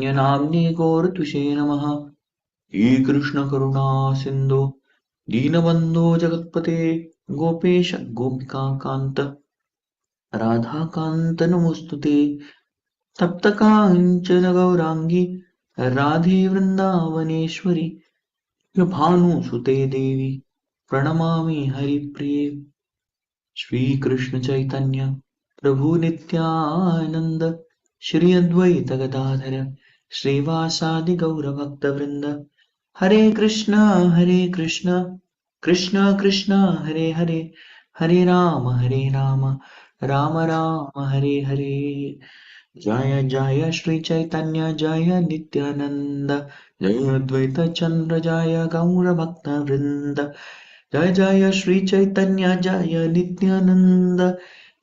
Chaitanya Namne Gauratushe Namaha. He Krishna Karuna Sindhu Deenabandhu Jagatpate Gopesha Gopika Kanta Radha Kanta Namostute Tapta Kanchana Gaurangi Radhe Vrindavaneshwari Bhanu Sute Devi Pranamami Hari Priye Shri Krishna Chaitanya Prabhu Nityananda Shri Advaita Gadadhara Srivasadi Gaura Bhakta Vrinda Hare Krishna Krishna Krishna Hare Hare Hare Rama Rama Rama Hare Hare Jaya Jaya Shri Chaitanya Jaya Nityananda Jaya Advaita Chandra Jaya Gaura Bhakta Vrinda Jaya Jaya Shri Chaitanya Jaya Nityananda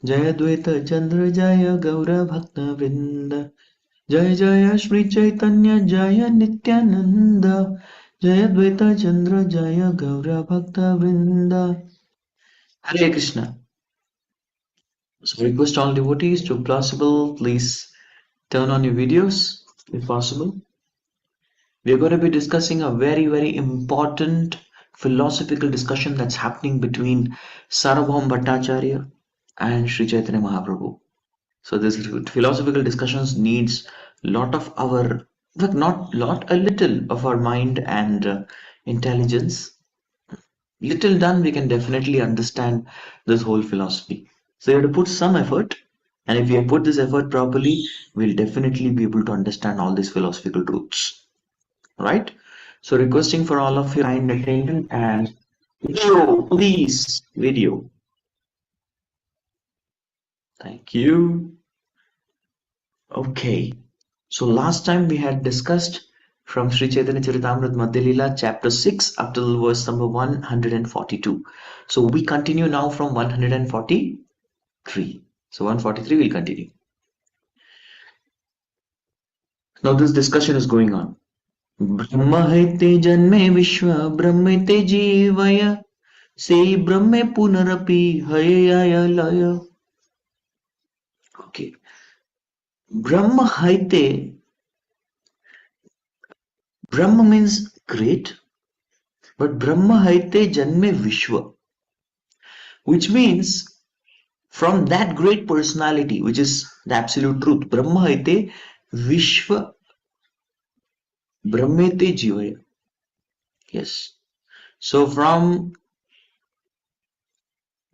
Jaya Advaita Chandra Jaya Gaura Bhakta Vrinda Jaya Jaya Shri Chaitanya Jaya Nityananda Jaya Advaita Chandra Jaya Gaura Bhakta Vrinda. Hare Krishna. So request all devotees to possible please turn on your videos if possible. We are going to be discussing a very important philosophical discussion that's happening between Sarvabhaum Bhattacharya and Sri Chaitanya Mahaprabhu. So this philosophical discussions needs lot of our, like not lot, a little of our mind and intelligence. Little done, we can definitely understand this whole philosophy. So you have to put some effort, and if you put this effort properly, we'll definitely be able to understand all these philosophical truths. Right? So requesting for all of your kind attention and video, please, video. Thank you. Okay. So last time we had discussed from Sri Chaitanya Charitamrita Madhya Leela chapter 6 up till verse number 142. So we continue now from 143. So 143 will continue. Now this discussion is going on. Brahma haite janme vishwa brahmete jivaya se brahme punarapi hayaya laya. Okay. Brahma haite. Brahma means great, but Brahma haite janme vishwa, which means from that great personality, which is the absolute truth. Brahma haite vishwa brahmete jivaya. Yes. So from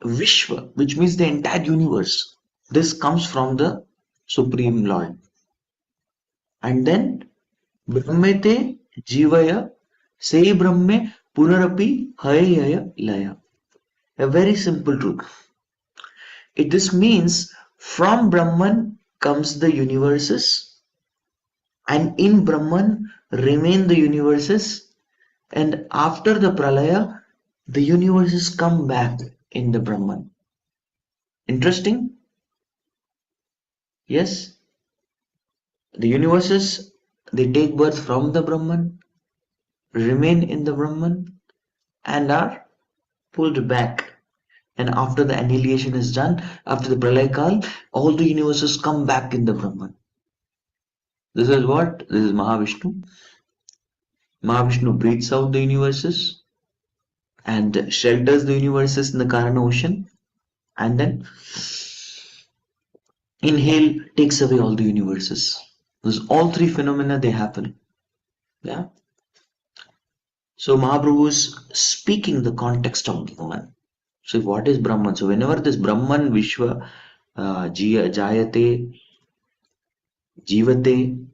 Vishwa, which means the entire universe, this comes from the Supreme Lord. And then Brahmete Jivaya Se Brahme Punarapi Hayaya Laya. A very simple truth. This means from Brahman comes the universes, and in Brahman remain the universes, and after the Pralaya, the universes come back in the Brahman. Interesting? Yes? The universes, they take birth from the Brahman, remain in the Brahman, and are pulled back. And after the annihilation is done, after the Pralaya Kal, all the universes come back in the Brahman. This is what? This is Mahavishnu. Mahavishnu breathes out the universes and shelters the universes in the Karana ocean, and then inhale takes away all the universes. Those all three phenomena, they happen. Yeah. So Mahaprabhu is speaking the context of Brahman. So what is Brahman? So whenever this Brahman, Vishwa, Jayate, Jivate,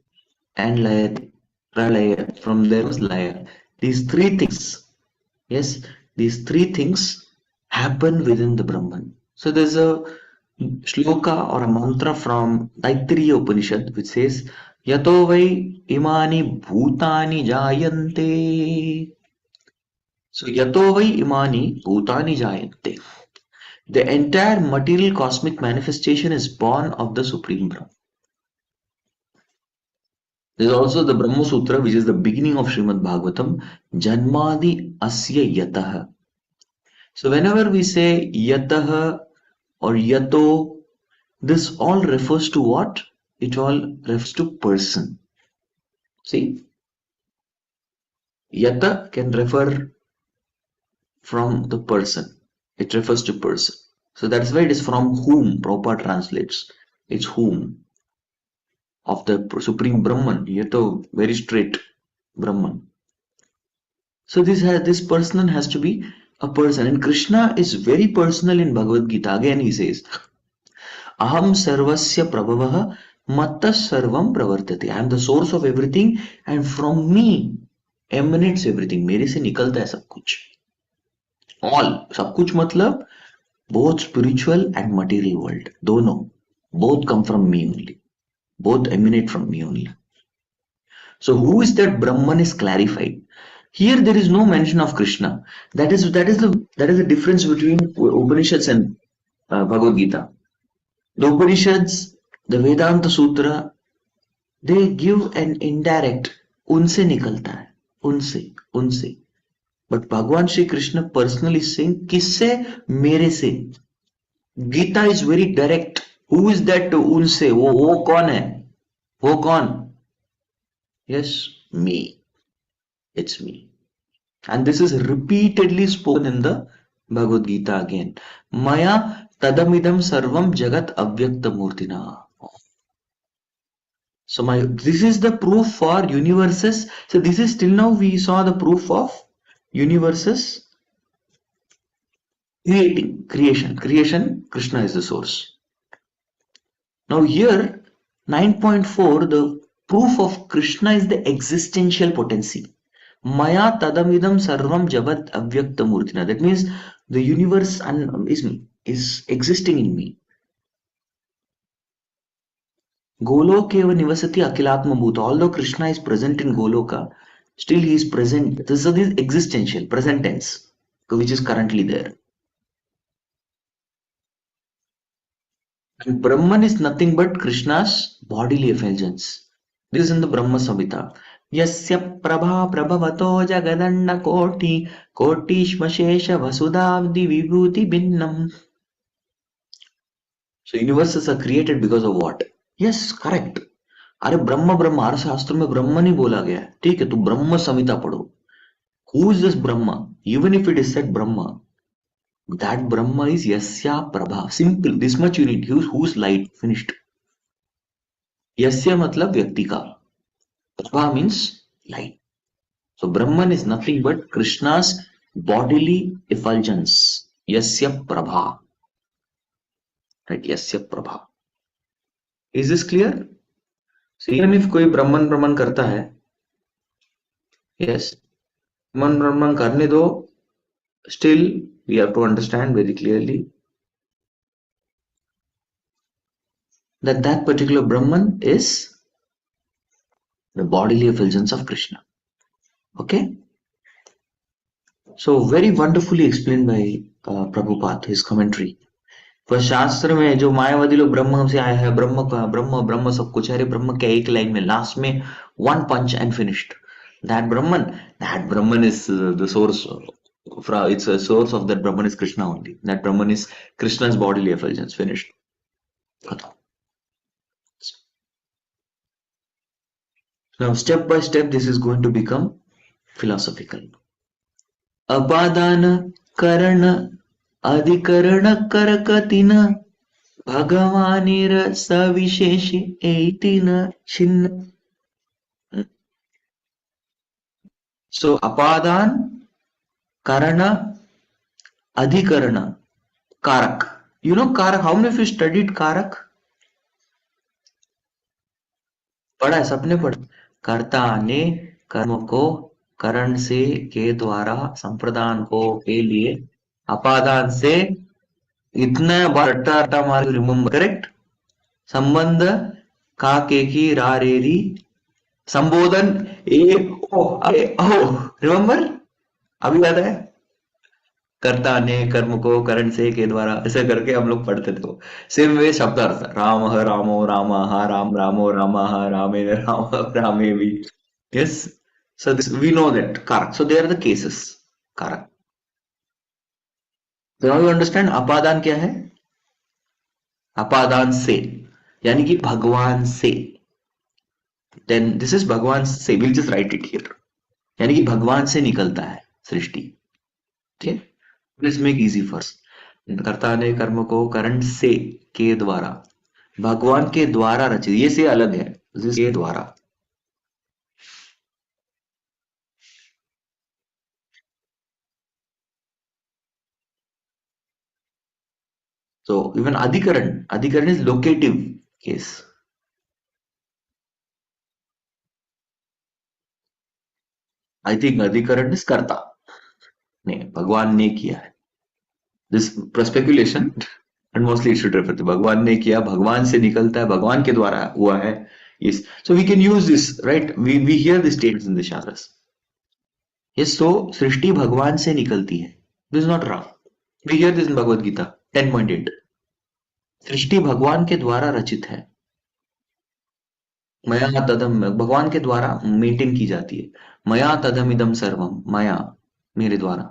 and Layate, Pralaya, from there was Laya. These three things, yes, these three things happen within the Brahman. So there's a shloka or a mantra from Taittiriya Upanishad which says, Yato vai imani bhutani jayante. So Yato vai imani bhutani jayante. The entire material cosmic manifestation is born of the Supreme Brahman. There is also the Brahma Sutra, which is the beginning of Srimad Bhagavatam, Janmadi Asya Yataha. So whenever we say Yataha or Yato, this all refers to what? It all refers to person. See, yata can refer from the person. It refers to person. So that's why it is from whom Prabhupada translates. It's whom of the Supreme Brahman. Yato, very straight Brahman. So this person has to be a person, and Krishna is very personal in Bhagavad Gita. Again he says, Aham sarvasya prabhavah matta sarvam pravartate. I am the source of everything and from me emanates everything. मेरे से निकलता है सब कुछ. All, सब कुछ मतलब both spiritual and material world. दोनों. Both come from me only. Both emanate from me only. So who is that Brahman is clarified. Here there is no mention of Krishna. That is the difference between Upanishads and Bhagavad Gita. The Upanishads, the Vedanta Sutra, they give an indirect unse nikalta hai, unse. But Bhagwan Shri Krishna personally is saying kisse mere se. Gita is very direct. Who is that unse? वो कौन है? वो कौन? Yes, me. It's me. And this is repeatedly spoken in the Bhagavad Gita again. Maya tadamidam sarvam jagat avyakta murtina. So this is the proof for universes. So this is till now we saw the proof of universes creation. Krishna is the source. Now here 9.4, the proof of Krishna is the existential potency. Maya tadamidam sarvam jagat avyakta murtina. That means the universe is existing in me. Golokeva nivasati akilatma bhuta. Although Krishna is present in Goloka, still he is present. This is existential, present tense, which is currently there. And Brahman is nothing but Krishna's bodily effulgence. This is in the Brahma Samhita. Yasya prabha prabhavato jagadanda koti kotishmashesha vasudavdi vibhuti binnam. So universes are created because of what? Yes, correct. अरे ब्रह्म हर शास्त्र में ब्रह्म नहीं बोला गया है. ठीक है, तो ब्रह्म संहिता पढ़ो. Who is this Brahma? Even if it is said Brahma, that Brahma is Yasya Prabha. Simple. This much you need. Whose light? Finished. Yasya matlab vyakti ka. Prabha means light. So Brahman is nothing but Krishna's bodily effulgence. Yasya Prabha. Right? Yasya Prabha. Is this clear? So even if कोई Brahman करता है, yes, Brahman करने दो, still we have to understand very clearly that particular Brahman is the bodily effulgence of Krishna. Okay? So very wonderfully explained by Prabhupada, his commentary. पर शास्त्र में जो मायावादी लोग ब्रह्म से आया है, ब्रह्म सब कुछ है, अरे ब्रह्म क्या एक लाइन में, लास्ट में one punch and finished. That Brahman is the source. It's a source of that Brahman is Krishna only. That Brahman is Krishna's bodily effulgence. Finished. Now step by step this is going to become philosophical. Apadana karana adhikarana karakatina bhagavanira savisheshi eitina shinna. So apadan, karana, adhikarana, karak. You know karak? How many of you studied karak? पढ़ा है, सबने पढ़ा. कर्ता ने कर्म को करण से के द्वारा संप्रदान को के लिए अपादान से इतना बार अट्टा मार रिमेम्बर. करेक्ट. संबंध का के की रा रे री संबोधन ए ओ रिमेम्बर. अभी याद है. कर्ता ने कर्म को करण से के द्वारा ऐसे करके हम लोग पढ़ते थे. सेम वे शब्दार्थ राम रामो राम रामो राम रामे राम रामे भी. Yes. So this we know that karak. So there are the cases. Karak. So now you understand अपादान क्या है? अपादान से यानी कि भगवान से. then this is भगवान से, we'll just write it here, यानी कि भगवान से निकलता है सृष्टि, ठीक है। लेट्स मेक इजी फर्स्ट, कर्ता ने कर्म को करण से के द्वारा, भगवान के द्वारा रचित, ये से अलग है, के द्वारा, so even adhikaran is locative case. I think adhikaran is कर्ता, नहीं भगवान ने किया है, this speculation and mostly it should refer to भगवान ने किया, भगवान से निकलता है, भगवान के द्वारा हुआ है, yes, so we can use this, right, we hear these statements in the shastras, yes, so सृष्टि भगवान से निकलती है, this is not wrong, we hear this in Bhagavad Gita 10.8, सृष्टि भगवान के द्वारा रचित है, मया तदम, भगवान के द्वारा मेंटेन की जाती है, मया तदम इदम सर्वम, मया मेरे द्वारा,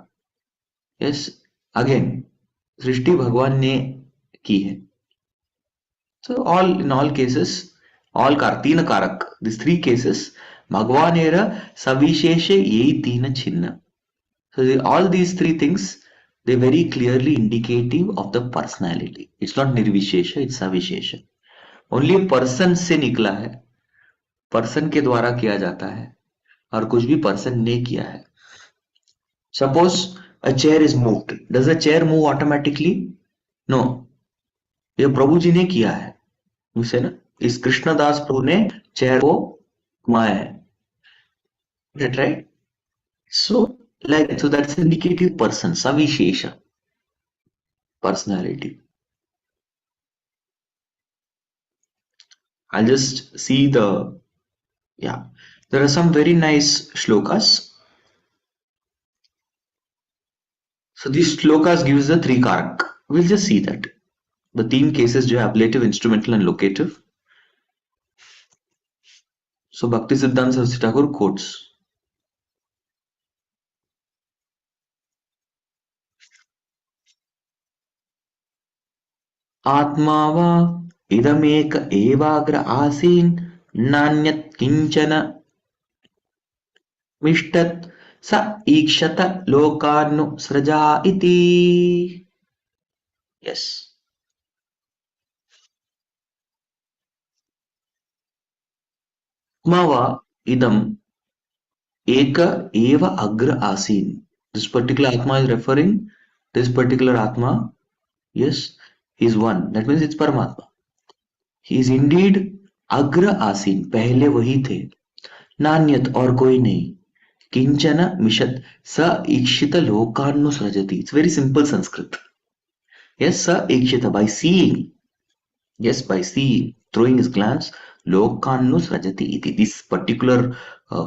यस, अगेन सृष्टि भगवान ने की है, so all in all cases, all तीन कारक, these three cases, भगवान एरा सविशेषे यही तीन छिन्न, so all these three things, they very clearly indicative of the personality, it's not निर्विशेष, it's सविशेष, only a person से निकला है, पर्सन के द्वारा किया जाता है, और कुछ भी पर्सन ने किया है। Suppose a chair is moved, does a chair move automatically? No, ये प्रभु जी ने किया है, उसे ना, इस कृष्णदास प्रभु ने चेयर को घुमाया है, right? So like, so that's indicative person, सविशेष personality. I'll just see the, yeah, there are some very nice shlokas. So these shlokas gives the three karak. We'll just see that. The तीन cases जो है ablative, instrumental and locative. So Bhakti Siddhanta Saraswati Thakur quotes. आत्मा वा इदमेक एवाग्र आसीन नान्यत् किंचन मिष्टत् स ईक्षत लोकानुसृजा इति। Yes. आत्मा वा इदम एक एव अग्र आसीन. This particular Atma is referring, this particular Atma, yes, is one. That means it's Paramatma. He is indeed अग्र आसीन, पहले वही थे, नान्यत और कोई नहीं, किंचन मिशत स ईक्षित लोकानुसृजति. It's very simple Sanskrit. Yes, स ईक्षित, by seeing, yes, by seeing, throwing his glance, लोकानुसृजति iti. This particular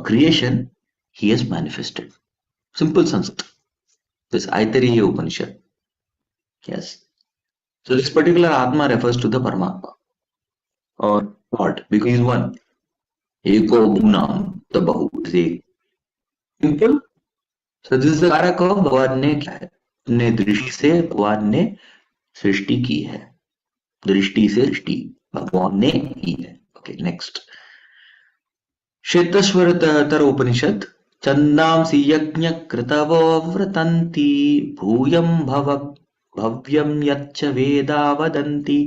creation he has manifested. Simple Sanskrit. This Aitareya Upanishad. Yes. So this particular Atma refers to the Paramatma or God, because he is one. Eko Bhunam, the Bahu is एक. Simple. So this is the कारक of भगवान ने क्या है, अपने दृष्टि से भगवान ने सृष्टि की है, दृष्टि से सृष्टि भगवान ने की है. Okay, next. श्वेतश्वर उपनिषद. छन्दांसि यज्ञ कृतवो व्रतन्ति भूयं भव्यं यच्च वेदा वदन्ति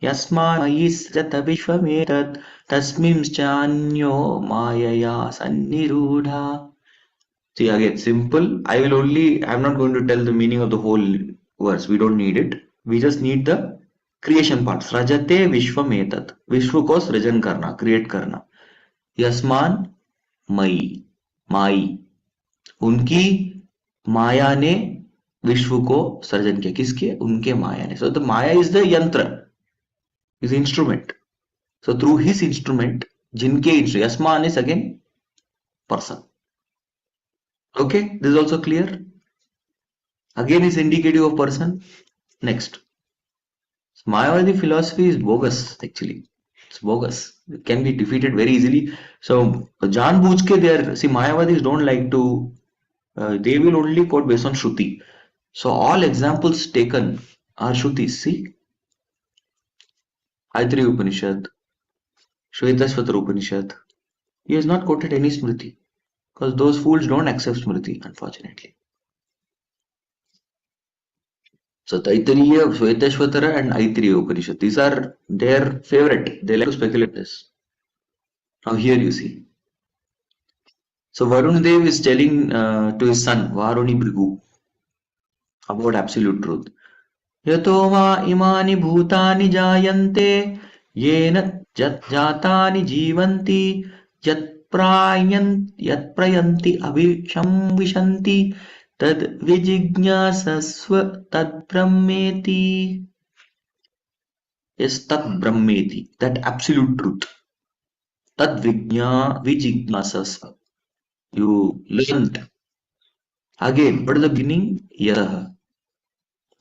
यस्मान्मयि सृजत विश्वमेतत् तस्मिंश्चान्यो मायया सन्निरूढा. See, again, simple. I'm not going to tell the meaning of the whole verse. We don't need it. We just need the creation part. सृजते विश्वमेतत्, विश्व को सृजन करना, क्रिएट करना. यस्मान मयि, माई, उनकी माया ने विश्व को सृजन किया. किसके? उनके माया ने. So the Maya is the यंत्र, is the instrument. So through his instrument, जिनके instrument, यस्मान is again person. Okay, this is also clear. Again is indicative of person. Next. Mayavadi philosophy is bogus, actually. It's bogus. It can be defeated very easily. So janbooch ke there, see, Mayavadis don't like to, they will only quote based on Shruti. So all examples taken are Shrutis. See, Aitreya Upanishad, Shvetashvatara Upanishad, He has not quoted any Smriti because those fools don't accept Smriti, unfortunately. So Taittiriya, Shvetashvatara, and Aittiriya Upanishad, these are their favorite. They like to speculate this. Now here you see. So Varun Dev is telling to his son Varuni Bhrigu about absolute truth. यतो वा इमानि भूतानि जायन्ते येन जातानि जीवन्ति यत्प्रयन्ति अभिशंविशन्ति तद् विजिज्ञासस्व तद्ब्रह्मेति. Yes, tat brahmeti, that absolute truth. Tad vijignasasva. You learned. Again, what is the beginning? Yatah.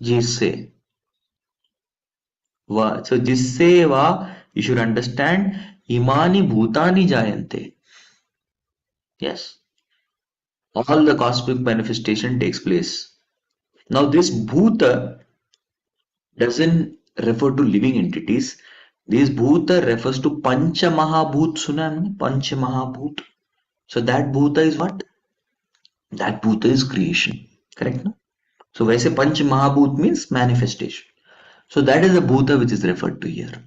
जिससे. So जिससे वा, you should understand, imani bhutani jayante. Yes. All the cosmic manifestation takes place. Now this bhuta doesn't refer to living entities. This bhuta refers to pancha mahabhut. Suna hai pancha mahabhut. So that bhuta is what? That bhuta is creation. Correct? No? So वैसे पंच महाभूत means manifestation. So that is the bhuta which is referred to here.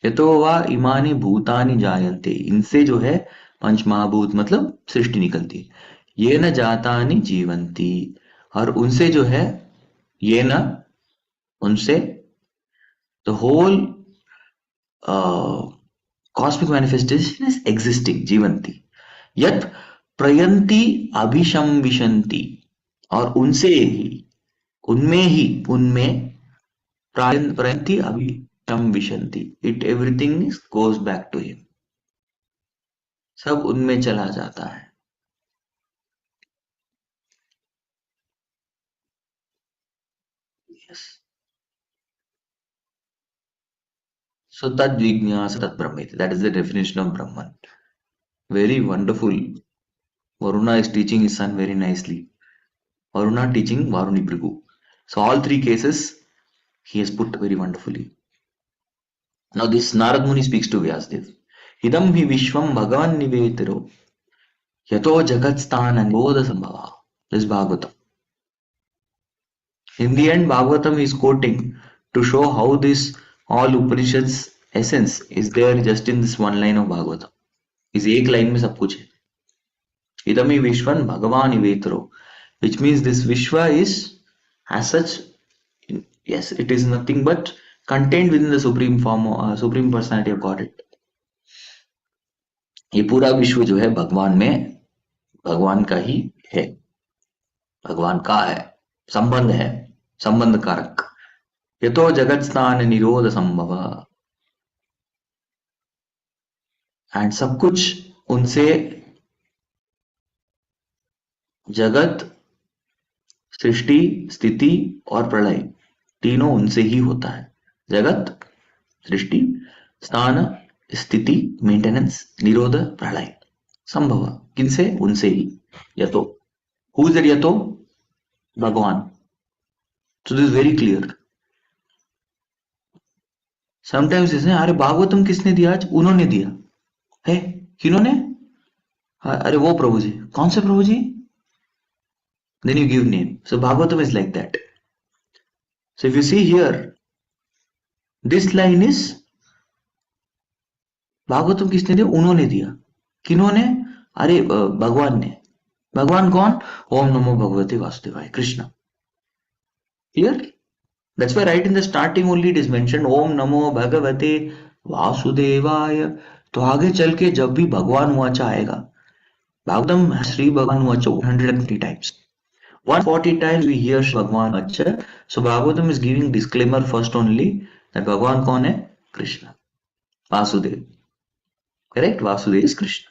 यतो वा इमानी भूतानि जायन्ते, इनसे जो है पंच महाभूत मतलब सृष्टि निकलती है. ये न जातानि जीवंती, और उनसे जो है ये न, उनसे the whole cosmic manifestation is existing, जीवंती. यत प्रयंती अभिशंविशंति, और उनसे ही, उनमें प्रयंती अभिशंविशंति, it everything goes back to him. सब उनमें चला जाता है. Yes. So tad vijnasa tat brahmeti. That is the definition of Brahman. Very wonderful. Varuna is teaching his son very nicely. Varuna teaching Varuni Bhrigu. So all three cases he has put very wonderfully. Now this Narad Muni speaks to Vyasdev. Idam hi vishwam bhagavan nivetiro yato jagat sthana nirodha sambhava. This is Bhagavatam. In the end, Bhagavatam is quoting to show how this all Upanishads essence is there just in this one line of Bhagavatam. इस एक line में सब कुछ है. इदमी विश्वन भगवान इवेतरो, which means this Vishwa is as such, yes, it is nothing but contained within the supreme form, supreme personality of Godhead. ये पूरा विश्व जो है भगवान में, भगवान का ही है, भगवान का है, संबंध है, संबंध कारक. यतो जगत स्थान निरोध संभव, एंड सब कुछ उनसे, जगत, सृष्टि, स्थिति और प्रलय तीनों उनसे ही होता है. जगत, सृष्टि, स्थान, स्थिति, मेंटेनेंस, निरोध, प्रलय, संभव किनसे? उनसे ही. यतो, हु इज दैट यतो? भगवान. So this is very clear. Sometimes इसने, अरे भागवतम किसने दिया आज? उन्होंने दिया है. किन्होंने? अरे वो प्रभु जी. कौन से प्रभु जी? Then you give name. So Bhagavatam is like that. So if you see here, this line is Bhagavatam किसने दिया? उन्होंने दिया. किन्होंने? अरे भगवान ने. भगवान कौन? ओम नमो भगवते वासुदेवाय, Krishna. Here, that's why right in the starting only it is mentioned ओम नमो भगवते वासुदेवाय. तो आगे चल के जब भी भगवान वाचा आएगा, भागवतम श्री भगवान वाचा 103 times. 140 times we hear Bhagwan Vacha. So Bhagavatam is giving disclaimer first only that Bhagwan कौन है? Krishna. Vasudev. Correct? Vasudev is Krishna.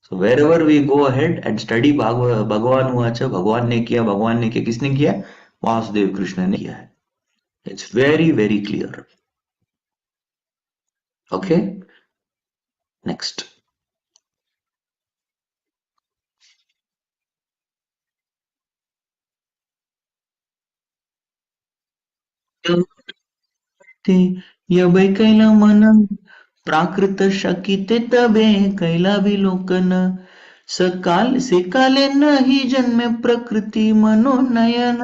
So wherever we go ahead and study Bhagwan Vacha, भगवान ने किया, किसने किया? वासुदेव कृष्ण ने किया है. It's very very clear. Okay? Next. यबै कैला मन प्राकृत शकिते तबे कैला विलोकन सकाल से काले नहीं जन्मे प्रकृति मनोनयन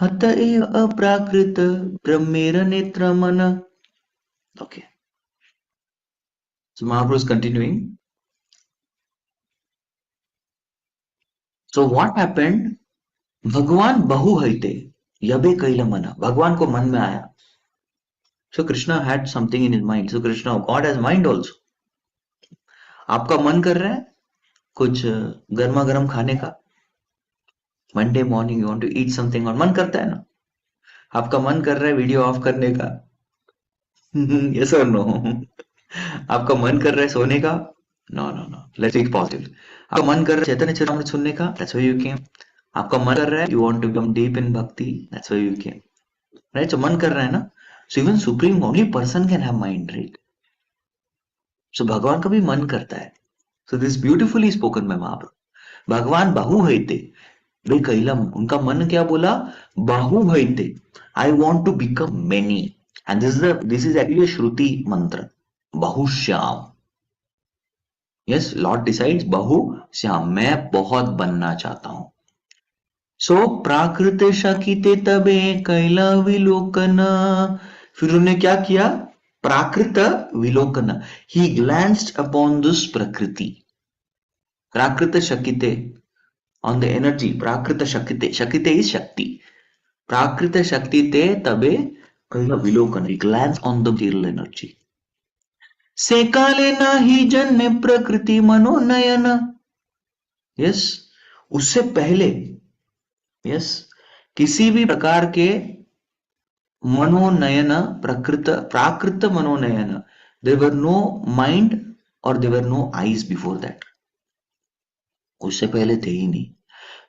हत एव अप्राकृत ब्रह्मेर नेत्र मन. Okay, so Mahaprabhu is continuing. So what happened? भगवान बहु हईते यबे कैला मना, भगवान को मन में आया. So Krishna had something in his mind. So Krishna, God has mind also. आपका मन कर रहा है कुछ गर्मा गर्म खाने का, Monday morning you want to eat something, और मन करता है ना. आपका मन कर रहा है वीडियो ऑफ करने का, यस और नो. आपका मन कर रहा है सोने का, no no no, let's be positive. आपका मन कर रहा है चैतन्य चरितामृत सुनने का, दैट्स व्हाई यू केम. आपका मन कर रहा है you want to become deep in bhakti, that's why you came. Right, so मन कर रहा है ना. So even supreme only person can have mind, right. So भगवान का भी मन करता है. So this beautifully spoken by Mahaprabhu. भगवान बहु हईते वे कैलम, उनका मन क्या बोला, बहु हईते, I want to become many. And this is actually shruti mantra, बहुश्याम. यस, लॉर्ड डिसाइड्स बहु श्याम, मैं बहुत बनना चाहता हूं. सो प्राकृत शकिते तबे कैला विलोकन. फिर उन्होंने क्या किया, प्राकृत विलोकन, ही ग्लैंस्ड अपॉन दिस प्रकृति. प्राकृत शकिते, on the energy, prakrita shakite, shakite is shakti, prakrita shaktite tabe kaila vilokan, he glance on the material energy. Se kale nahi janne prakriti manonayana. yes, उससे पहले, yes, किसी भी प्रकार के मनोनयन, प्रकृत प्राकृत मनोनयन, there were no mind or there were no eyes before that. उससे पहले थे ही नहीं.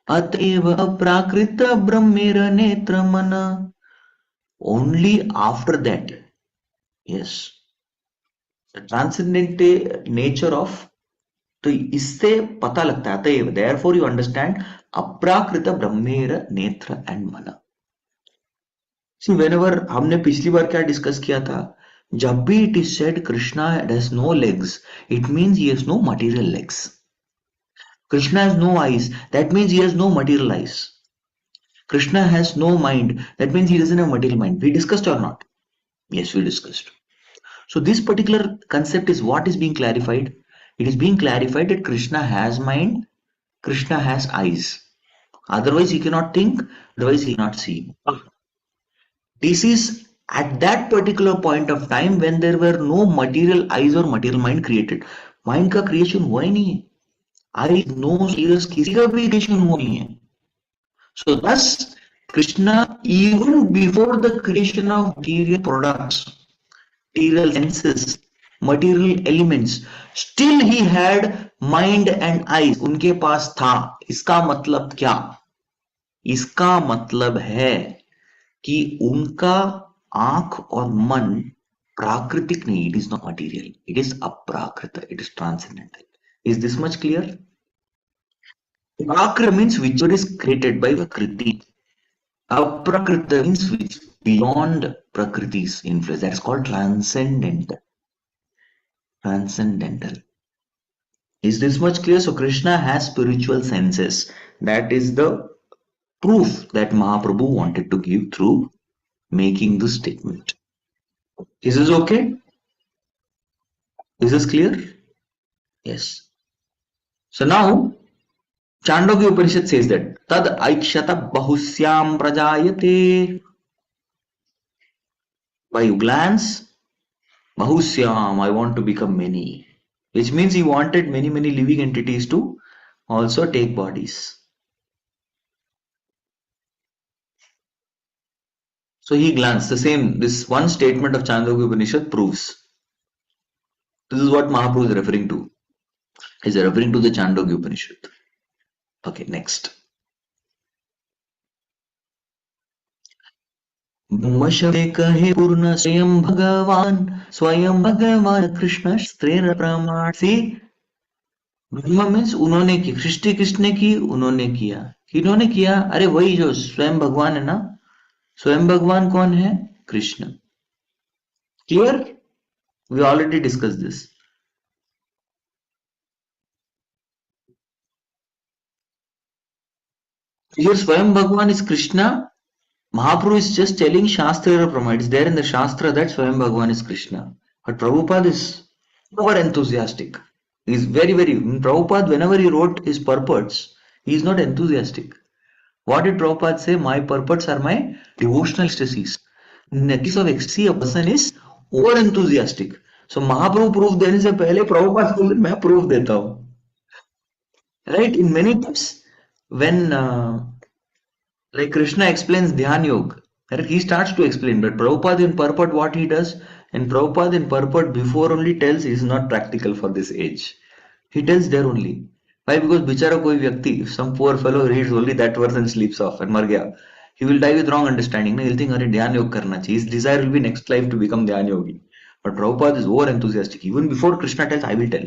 अतएव अप्राकृत ब्रह्मेर नेत्र मन. Only after that, yes, the transcendent nature of. तो इससे पता लगता है, अतएव देयरफॉर यू अंडरस्टैंड अप्राकृत ब्रह्मेर नेत्र एंड मन. सी व्हेनेवर, हमने पिछली बार क्या डिस्कस किया था, जब भी it is said Krishna has no legs, it means he has no material legs. Krishna has no eyes, that means he has no material eyes. Krishna has no mind, that means he doesn't have material mind. We discussed or not? Yes, we discussed. So this particular concept is what is being clarified. It is being clarified that Krishna has mind, Krishna has eyes. Otherwise he cannot think, otherwise he cannot see. This is at that particular point of time when there were no material eyes or material mind created. Mind का creation हुआ ही नहीं है. I know serious किसी का भी creation हुआ नहीं है. So thus Krishna, even before the creation of material products, material senses, material elements, still he had mind and eyes. उनके पास था. इसका मतलब क्या? इसका मतलब है कि उनका आंख और मन प्राकृतिक नहीं. It is not material. It is aprakrita. It is transcendental. Is this much clear? Prakrita means whichever is created by Prakriti. Aprakrita means which beyond Prakriti's influence. That is called transcendental. Transcendental. Is this much clear? So Krishna has spiritual senses. That is the proof that Mahaprabhu wanted to give through making this statement. Is this okay? Is this clear? Yes. So now Chandogya Upanishad says that tad aikshata bahusyam prajayate. By you glance, bahusyam, I want to become many, which means he wanted many living entities to also take bodies. So he glanced, the same, this one statement of Chandogya Upanishad proves. This is what Mahaprabhu is referring to. He is referring to the Chandogya Upanishad. Okay, next. ब्रह्म शब्दे कहे पूर्ण स्वयं भगवान कृष्ण स्त्रेर प्रमाण. सी, ब्रह्म means उन्होंने की, सृष्टि किसने की, उन्होंने किया. किन्होंने किया? अरे वही जो स्वयं भगवान है ना. स्वयं भगवान कौन है? Krishna. Clear? We already discussed this. Here Swayam Bhagwan is Krishna. Mahaprabhu is just telling Shastra Pramana. It's there in the Shastra that Swayam Bhagwan is Krishna. But Prabhupada is over enthusiastic. He's very, Prabhupada, whenever he wrote his purports, he is not enthusiastic. What did Prabhupada say? My purports are my devotional ecstasies. In the case of ecstasy, a person is over enthusiastic. So Mahaprabhu proof देने से पहले Prabhupada बोले मैं proof देता हूँ. Right? In many times, when like Krishna explains Dhyan Yoga, right? He starts to explain, but Prabhupada in purport what he does, and Prabhupada in purport before only tells is not practical for this age. He tells there only. Why? Because bichara koi vyakti, if some poor fellow reads only that verse and sleeps off and mar gaya, he will die with wrong understanding. He'll think, Arey, Dhyan Yoga karna chahiye. His desire will be next life to become Dhyan Yogi. But Prabhupada is over enthusiastic. Even before Krishna tells, I will tell.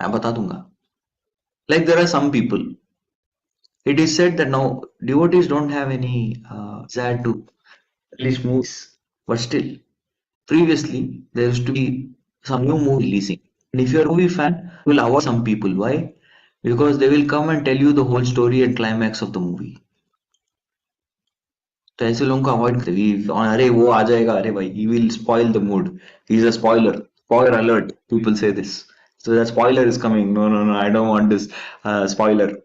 मैं बता दूंगा. Like there are some people. It is said that now devotees don't have any desire to release movies, but still, previously there used to be some new movie releasing. And if you're a movie fan, you will avoid some people. Why? Because they will come and tell you the whole story and climax of the movie. तो ऐसे लोगों को avoid करते अरे वो आ जाएगा अरे भाई he will spoil the mood. He's a spoiler alert. People say this. So that spoiler is coming. No, I don't want this spoiler.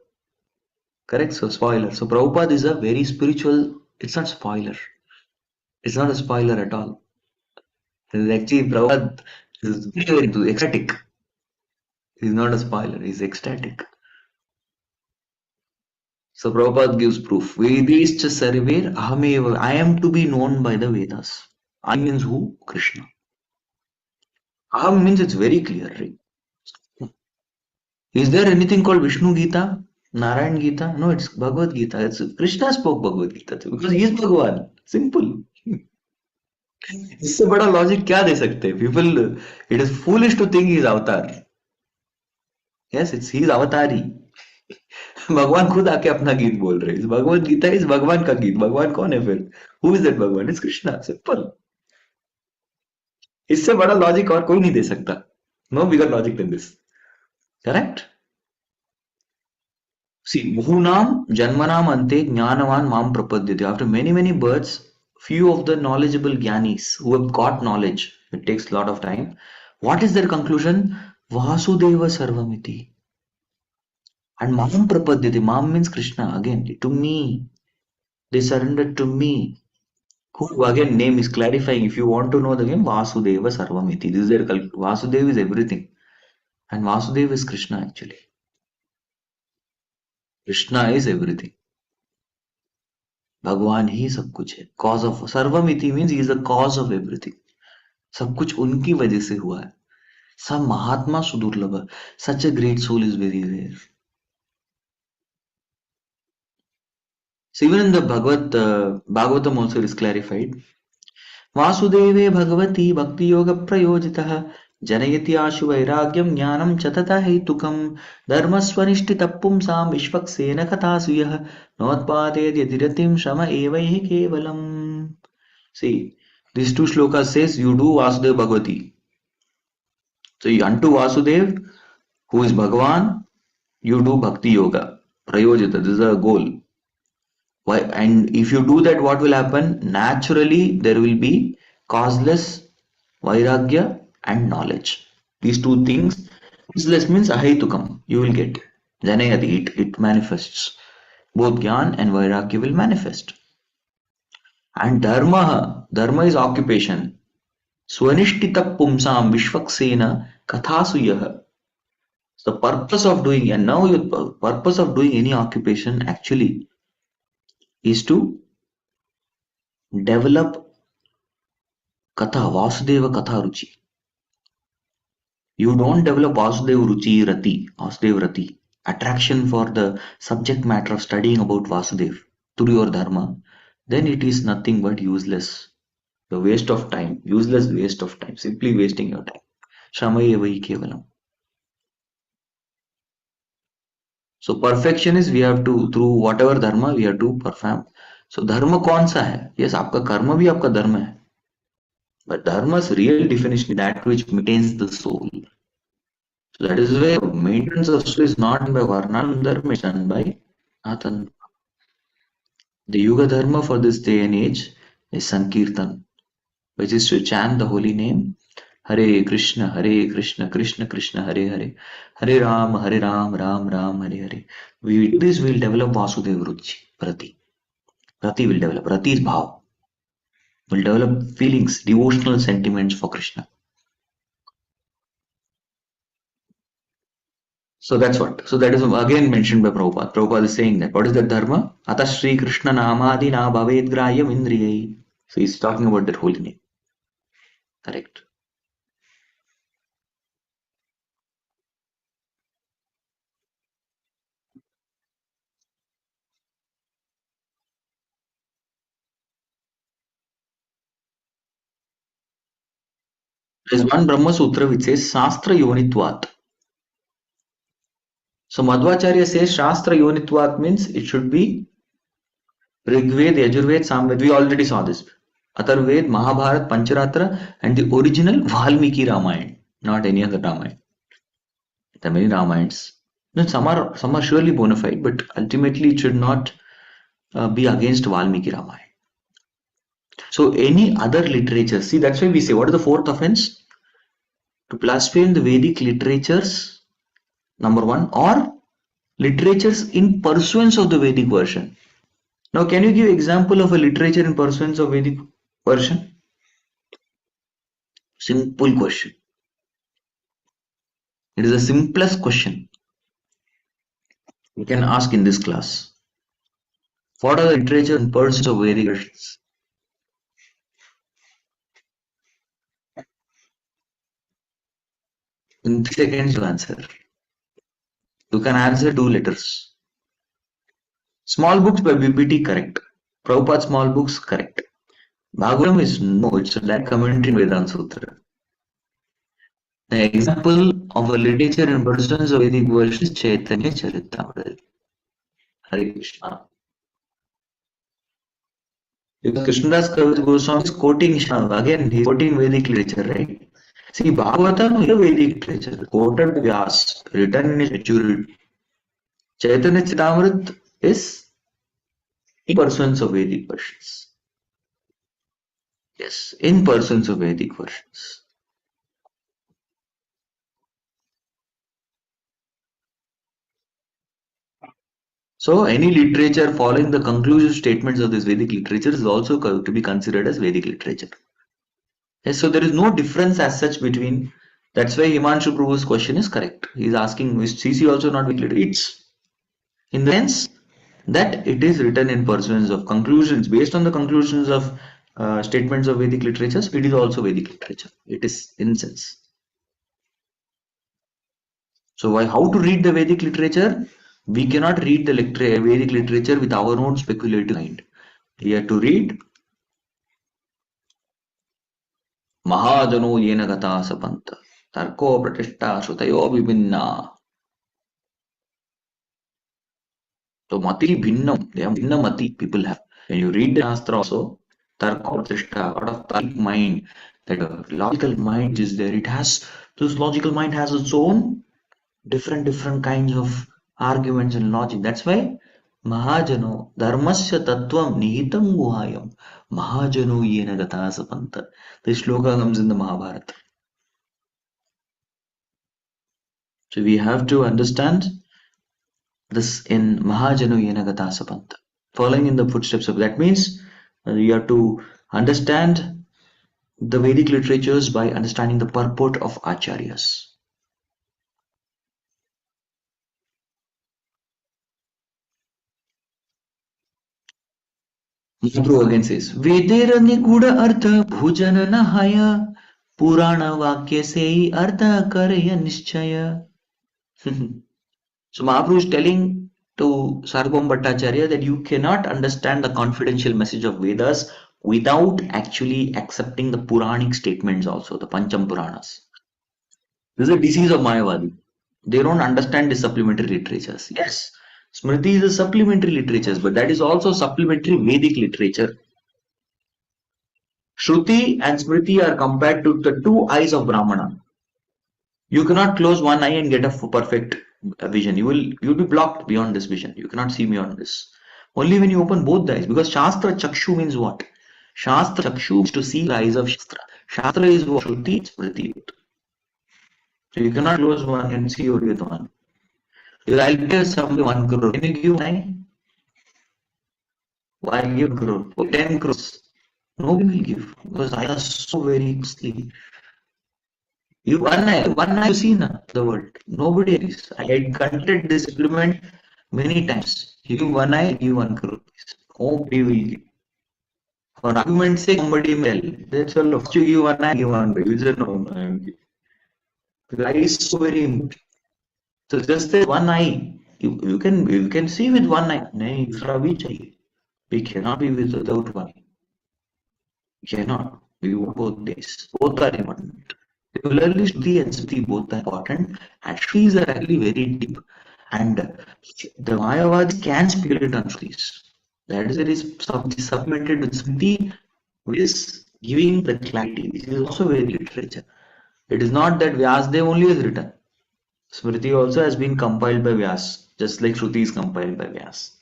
Correct? So spoiler. So Prabhupada is a very spiritual. It's not spoiler. It's not a spoiler at all. Actually, Prabhupada is very into ecstatic. He's not a spoiler. He's ecstatic. So Prabhupada gives proof. Vedischa sarver ahameva. I am to be known by the Vedas. I means who? Krishna. Aham means it's very clear, right? Is there anything called Vishnu Gita? Narayan Gita? No, it's Bhagavad Gita. It's Krishna spoke Bhagavad Gita because he is Bhagavan. Simple. इससे बड़ा logic क्या दे सकते हैं people it is foolish to think is avatar yes it's he is अवतारी भगवान खुद आके अपना गीत बोल रहे हैं भगवत गीता इज भगवान का गीत भगवान कौन है फिर हु इज दैट भगवान इज कृष्णा सिंपल इससे बड़ा लॉजिक और कोई नहीं दे सकता no bigger logic than this correct सी मुहुनाम जन्मनाम अन्ते ज्ञानवान माम प्रपद्यते after many births few of the knowledgeable gyanis who have got knowledge, it takes a lot of time. What is their conclusion? Vasudeva Sarvamiti. And Mam Prapadyate. Mam means Krishna. Again, to me. They surrendered to me. Who again name is clarifying. If you want to know the name, Vasudeva Sarvamiti. This is their Vasudeva is everything. And Vasudeva is Krishna actually. Krishna is everything. भगवान ही सब कुछ है cause of सर्वमिति means is the cause of everything सब कुछ उनकी वजह से हुआ है सब महात्मा सुदुर्लभ such a great soul is very rare even in the Bhagavatam also is clarified वासुदेवे भगवती भक्ति योग प्रयोजितः जनयति आशु वैराग्यम ज्ञानम च तथा हेतुकम धर्मस्वनिष्ठितः पुंसां विश्वक्सेन कथासु यः नोत्पादयति श्रम एवैहि केवलम see these two shlokas says you do Vasudev Bhagavati so unto Vasudev who is Bhagavan you do bhakti yoga prayojita this is a goal why and if you do that what will happen naturally there will be causeless vairagya and knowledge. These two things, causeless means ahetukam, you will get. Janayati, it manifests. Both jnana and vairagya will manifest. And dharma is occupation. Swanishtita pumsam vishvaksena kathasu yaha. The purpose of doing, and now your purpose of doing any occupation actually is to develop katha, Vasudeva katha ruchi. You don't develop Vasudev Ruchi Rati, attraction for the subject matter of studying about Vasudev through your dharma, then it is nothing but useless. The waste of time, useless waste of time, simply wasting your time. Shramayevai kevalam. So perfection is we have to, through whatever dharma we have to perform. So dharma कौन सा है? Yes, आपका कर्म भी आपका धर्म है. But dharma's real definition is that which maintains the soul. So that is why maintenance of soul is not done by varna dharma, it's done by Athan. The Yuga Dharma for this day and age is Sankirtan, which is to chant the holy name Hare Krishna, Krishna Krishna, Hare Hare, Hare Ram, Ram Ram, Hare Hare. We do this, we'll develop Vasudev Ruchi, Prati. Prati will develop. Prati is Bhav. We'll develop feelings, devotional sentiments for Krishna. So that's what. So that is again mentioned by Prabhupada. Prabhupada is saying that. What is that dharma? Ata Shri Krishna Namadi Na Bhaved Grayam Indriyai. So he's talking about that holy name. Correct. There is one Brahma Sutra which says Shastra Yonitvat. So Madhvacharya says Shastra Yonitvat means it should be Rigved, Yajurved, Samved. We already saw this. Atharved, Mahabharat, Pancharatra, and the original Valmiki Ramayana, not any other Ramayana. There are many Ramayans. No, some are surely bona fide, but ultimately it should not be against Valmiki Ramayana. So any other literature, see that's why we say, what is the fourth offense? To blaspheme the Vedic literatures, number one, or literatures in pursuance of the Vedic version. Now, can you give example of a literature in pursuance of Vedic version? Simple question. It is the simplest question you can ask in this class. What are the literature in pursuance of Vedic versions? In 3 seconds you answer. You can answer 2 letters. Small books by BPT, correct. Prabhupada small books, correct. Bhagavatam is no, it's a direct commentary in Vedanta Sutra. The example of a literature in pursuance of Vedic version is Chaitanya Charitamrita. Hare Krishna. Because Krishnadas Kaviraj Goswami is quoting, again he's quoting Vedic literature, right? See, Bhagavatam is a Vedic literature, quoted by Vyas, written in his maturity. Chaitanya Charitamrita is in pursuance of Vedic versions. Yes, in pursuance of Vedic versions. So any literature following the conclusive statements of this Vedic literature is also to be considered as Vedic literature. Yes, so there is no difference as such between. That's why Himanshu Prabhu's question is correct. He is asking, is CC also not Vedic literature? It's in the sense that it is written in pursuance of conclusions. Based on the conclusions of statements of Vedic literatures, it is also Vedic literature. It is in sense. So how to read the Vedic literature? We cannot read the Vedic literature with our own speculative mind. We have to read Mahajano Yena Gata Sapanta Tarko Pratishta Shutayo Vibhinna. So Mati Bhinnam, they have Bhinna Mati people have. When you read the Shastra also, Tarko Pratishta, out of tarkic mind, that logical mind is there. This logical mind has its own different kinds of arguments and logic. That's why Mahajano Dharmasya Tattvam Nihitam Guhayam Mahajano Yena Gata Sapanta. This shloka comes in the Mahabharata. So we have to understand this in Mahajano Yena Gata Sapanta. Following in the footsteps of that means you have to understand the Vedic literatures by understanding the purport of Acharyas. Mahaprabhu again says, Vedera Niguda Artha Bhujan Nahaya Purana Vakya Sei Artha Karya Nischaya. So Mahaprabhu is telling to Sarvabhauma Bhattacharya that you cannot understand the confidential message of Vedas without actually accepting the Puranic statements also, the Pancham Puranas. This is a disease of Mayavadi. They don't understand the supplementary literatures. Yes, Smriti is a supplementary literature, but that is also supplementary Vedic literature. Shruti and Smriti are compared to the two eyes of Brahmana. You cannot close one eye and get a perfect vision. You'll be blocked beyond this vision. You cannot see beyond this. Only when you open both the eyes. Because Shastra Chakshu means what? Shastra Chakshu means to see the eyes of Shastra. Shastra is what? Shruti, Smriti. So you cannot close one and see only with one. I'll give somebody 1 crore. Can you give one eye? Why give crore? 10 crores. Nobody will give because eyes are so very costly. You one eye you see na the world. Nobody agrees. I had conducted this agreement many times. You give one eye, give 1 crore. Nobody will give. For argument's sake, somebody will. That's all. First you give one eye, give 1 crore. You say no, I will give. The eye is so very important. So just that one eye, you can see with one eye. No, we cannot be without one eye. We cannot. We want both days. Both are important. Similarly, Shruti and Smriti both are important, and Shrutis are actually very deep. And the Mayavadis can speculate on Shrutis. That is, it is supplemented with Smriti, which is giving the clarity. This is also very literature. It is not that Vyasdev only is written. Smriti also has been compiled by Vyas, just like Shruti is compiled by Vyas.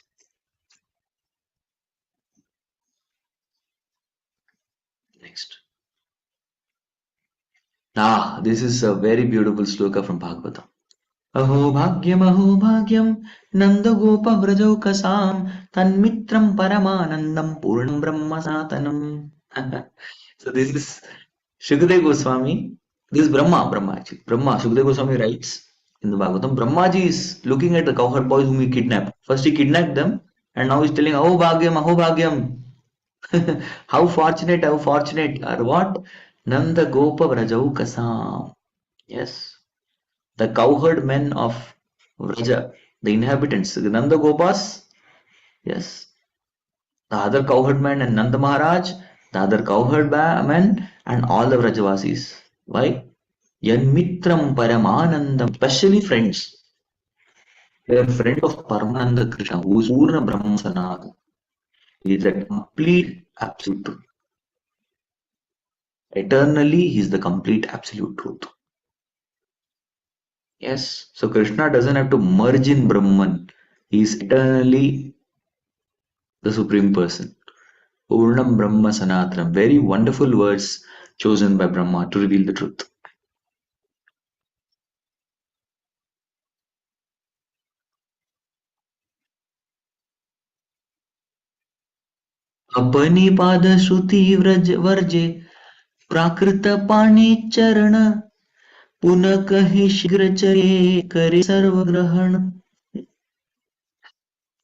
Next. This is a very beautiful sloka from Bhagavatam. Aho bhagyam nandagopavrajaukasam tanmitram paramanandam purnam brahma satanam. So this is Shukadeva Goswami. This is Brahma actually. Shukadeva Goswami writes in the Bhagavatam. Brahmaji is looking at the cowherd boys whom he kidnapped. First he kidnapped them and now he's telling, Aho bhagyam. How fortunate, or what? Nanda Gopa Vrajau Kasam. Yes. The cowherd men of Vraja, the inhabitants, the Nanda Gopas, yes. The other cowherd men and Nanda Maharaj, the other cowherd men, and all the Vrajavasis. Why? Yan Mitram Paramanandam, especially friends. They are friends of Paramananda Krishna, who is Purna Brahma Sanatana. He is a complete absolute truth. Eternally, he is the complete absolute truth. Yes, so Krishna doesn't have to merge in Brahman. He is eternally the Supreme Person. Purnam Brahma Sanatanam. Very wonderful words chosen by Brahma to reveal the truth. Apani pada shruti varje prakrita pani charana punakahi shigrachaye kare sarvagrahan.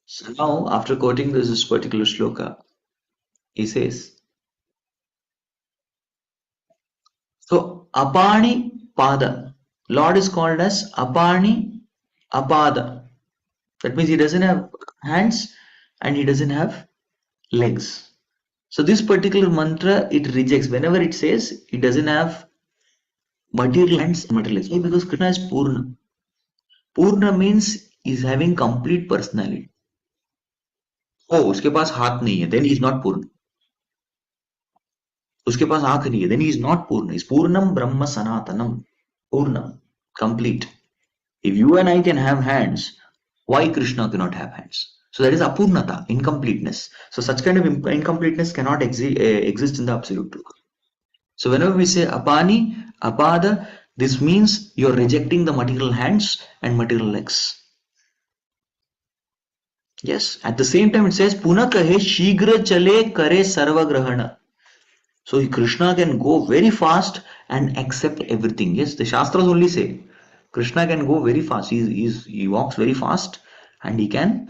So now, after quoting this particular shloka, he says, so Apani Pada, Lord is called as Apani Apada. That means he doesn't have hands and he doesn't have legs. So this particular mantra, it rejects. Whenever it says it doesn't have material hands and material legs. Why? Because Krishna is Purna. Purna means he's having complete personality. Oh, उसके पास हाथ नहीं है, then he is not Purna. उसके पास आंख नहीं है, then he is not Purna. He's Purnam Brahma Sanatanam. Purna, complete. If you and I can have hands, why Krishna cannot have hands? So that is Apurnata, incompleteness. So such kind of incompleteness cannot exist in the absolute truth. So whenever we say Apani, Apada, this means you're rejecting the material hands and material legs. Yes, at the same time it says Punakahe Shigra Chale Kare Sarva Grahana. So Krishna can go very fast and accept everything. Yes, the Shastras only say Krishna can go very fast. He walks very fast and he can.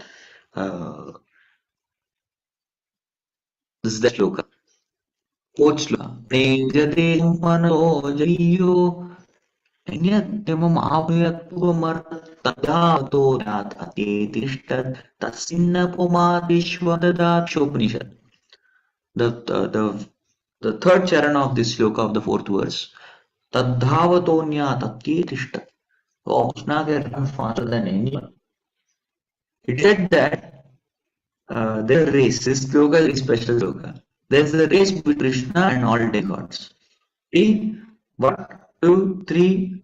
This is the shloka. Fourth shloka. Nejate mano jaiyo Enyatemam abhyatvamartadato yatati tishtad tasinna pumadishvadadat Upanishad. The third charana of this shloka of the fourth verse. Tadhavatonya tatye tishtad. Oh, Krishna can run faster than anyone. It said that the race, this sloka is a special sloka. There's a race between Krishna and all demigods. 3, 1, 2, 3,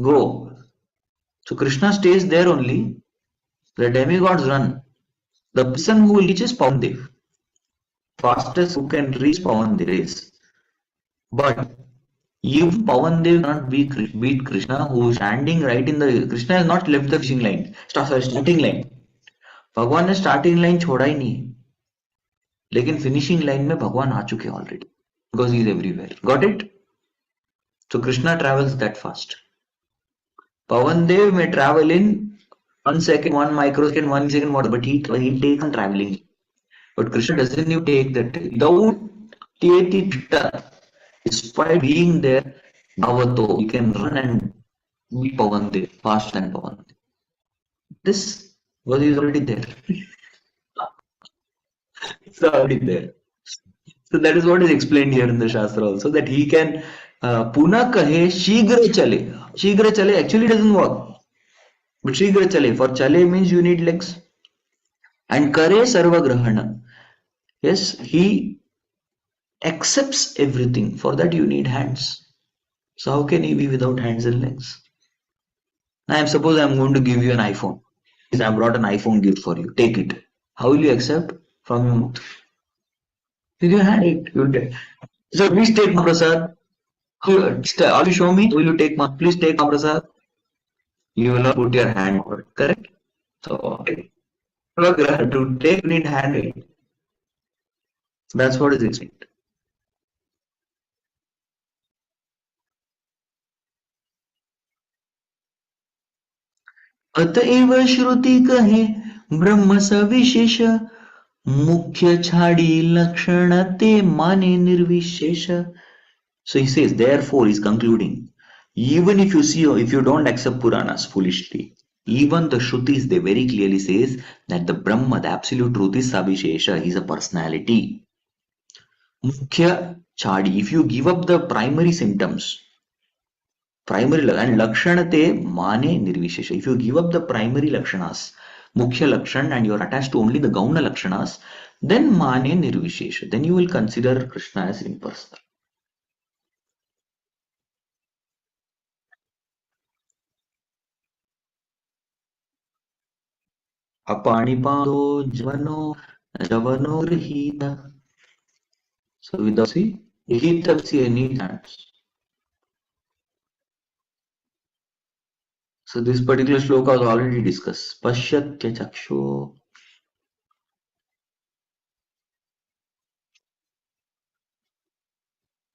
go. So Krishna stays there only. The demigods run. The person who reaches Pawandev, fastest who can reach Pawandev race. But if Pawandev cannot beat Krishna, who is standing right in the Krishna has not left the finishing line, starting line. भगवान ने starting line छोड़ा ही नहीं, लेकिन finishing line में भगवान आ चुके already, because he is everywhere. Got it? So Krishna travels that fast. Pavan Dev may travel in 1 second, 1 microsecond, 1 second, whatever, but he takes on traveling. But Krishna doesn't you take that without Tita, despite being there, Bhavato, he can run and beat Pavan Dev, faster than Pavan Dev. This was he's already there. It's already there. So that is what is explained here in the Shastra also, that he can Puna kahe shigra chale. Shigra chale actually doesn't work. But shigra chale, for chale means you need legs. And kare sarva grahana. Yes, he accepts everything. For that you need hands. So how can he be without hands and legs? Now suppose I am going to give you an iPhone. I brought an iPhone gift for you. Take it. How will you accept? From your mouth. With your hand it. You take. So please take Mahaprasad. Are you show me? Will you take please take Mahaprasad? You will not put your hand over it. Correct? So okay. To take you need hand. That's what is explained. अतएव श्रुति कहे ब्रह्म सविशेष मुख्य छाड़ी लक्षण ते माने निर्विशेष. So he says, therefore he's concluding, even if you don't accept Puranas foolishly, even the Shrutis, they very clearly says that the Brahma, the absolute truth is Savishesha, he's a personality. Mukhya Chadi, if you give up the primary symptoms, primary and Lakshanate Mane Nirvishesha, if you give up the primary Lakshanas, Mukhya Lakshan, and you're attached to only the Gauna Lakshanas, then Mane Nirvishesha, then you will consider Krishna as impersonal. Apanipado Javano Grihita. So without see, Grihita see any hands. So this particular shloka was already discussed. Pashyatya Chaksho.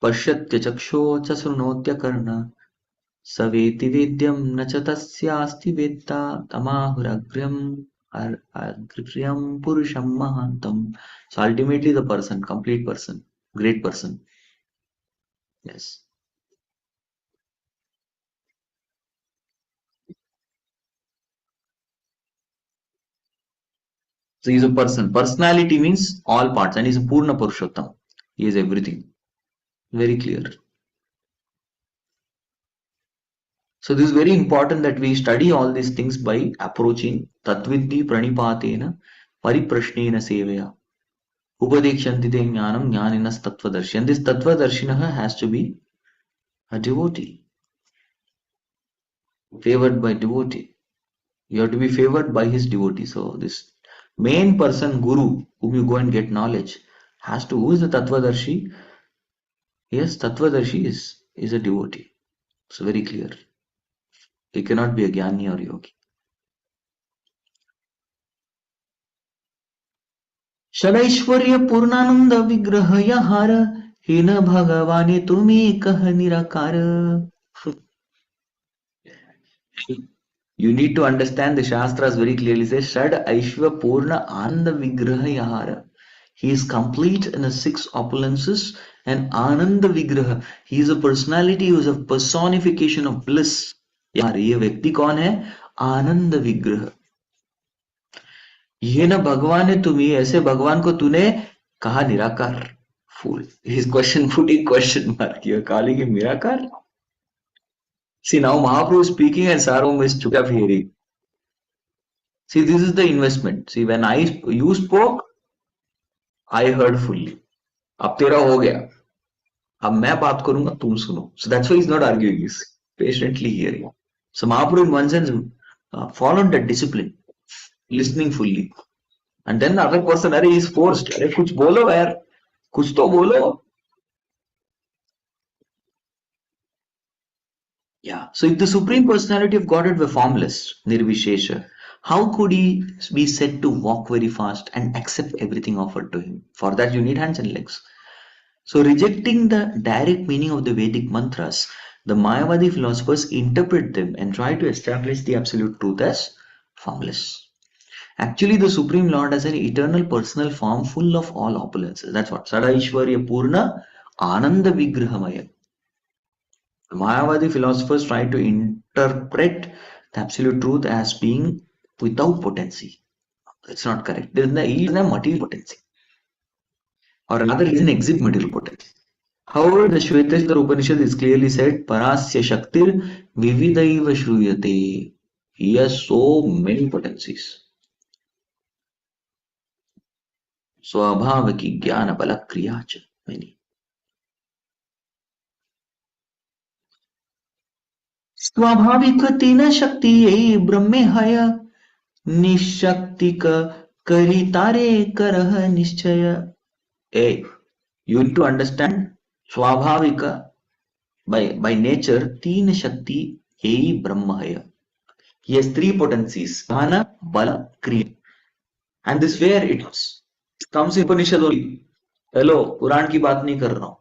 Pashyatya Chaksho cha Srunotya Karna. Saveti Vedyam Nacha Tasyasti Vetta Tamahuragram Agriam Purusham Mahantam. So ultimately the person, complete person, great person. Yes. So he is a person. Personality means all parts, and he is a Purna Purushottam. He is everything. Very clear. So this is very important that we study all these things by approaching Tatviddi Pranipatena Pariprashnena Sevaya. Upadekshantite Jnanam Jnaninas Tattvadarshi. And this Tattvadarshinaha has to be a devotee. Favored by devotee. You have to be favored by his devotee. So this main person, Guru, whom you go and get knowledge, has to, who is the Tattvadarshi? Yes, Tattvadarshi is a devotee. It's very clear. He cannot be a Jnani or Yogi. Shalaishwarya Purnananda Vigraha Yahara Hina Bhagavane Tumi Kah Nirakara. You need to understand the Shastras very clearly says Shad Aishva Purna Ananda Vigraha Yahara. He is complete in his 6 opulences and Ananda Vigraha. He is a personality who is a personification of bliss. यार ये व्यक्ति कौन है? आनंद विग्रह. ये ना भगवान है तुम्ही, ऐसे भगवान को तूने कहा निराकार. Fool. His question putting question mark. You are calling him nirakar? See now Mahaprabhu is speaking and Sarvam is chupchap hearing. See this is the investment. See when you spoke, I heard fully. अब तेरा हो गया, अब मैं बात करूंगा, तुम सुनो. So that's why he's not arguing, he's patiently hearing. So Mahaprabhu in one sense followed that discipline, listening fully. And then the other person, अरे is forced, अरे कुछ बोलो यार, कुछ तो बोलो. Yeah. So if the Supreme Personality of Godhead were formless, Nirvishesha, how could he be said to walk very fast and accept everything offered to him? For that you need hands and legs. So rejecting the direct meaning of the Vedic mantras, the Mayavadi philosophers interpret them and try to establish the absolute truth as formless. Actually, the Supreme Lord has an eternal personal form full of all opulences. That's what Sadaishwarya Purna Ananda Vigrahamaya. The Mayavadi philosophers try to interpret the absolute truth as being without potency. That's not correct. He doesn't have material potency. Or rather, he doesn't exhibit material potency. However, the Shvetashvatara Upanishad is clearly said, Parasya Shaktir Vividaiva Shruyate. He has so many potencies. Swabhavaki Jnana Bala Kriyacha. Many. स्वाभाविक तीन शक्ति ये ब्रह्मे हय निशक्तिक करी तारे करह निश्चय. Hey, you need to understand Swabhavika by nature Teen Shakti Ei Brahmaya. He has three potencies Dhana, Bala, Kriya. And this where it comes in Upanishad only. Hello, Puran की बात नहीं कर रहा हूँ.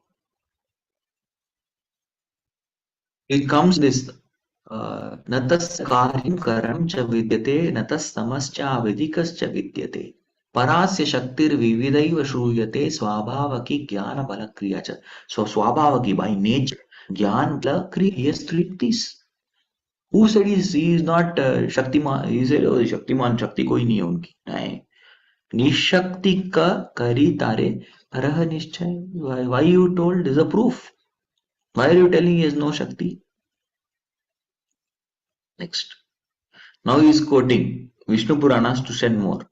It comes this न तस्य कार्यं करं च विद्यते न तत्समश्चाविधिकश्च विद्यते. Parasya Shaktir Vividaiva Shruyate Swabhavaki Jnana Bala Kriya cha. So Swabhavaki by nature, Jnana Bala Kriya, he has three these. Who said he is not Shaktiman? He said, oh, Shaktiman, Shakti koi nahi hai unki. Nahin. Nishakti ka kari tare arah nischay. Why you told? Is a proof. Why are you telling he has no Shakti? Next. Now he is quoting Vishnu Puranas to shed more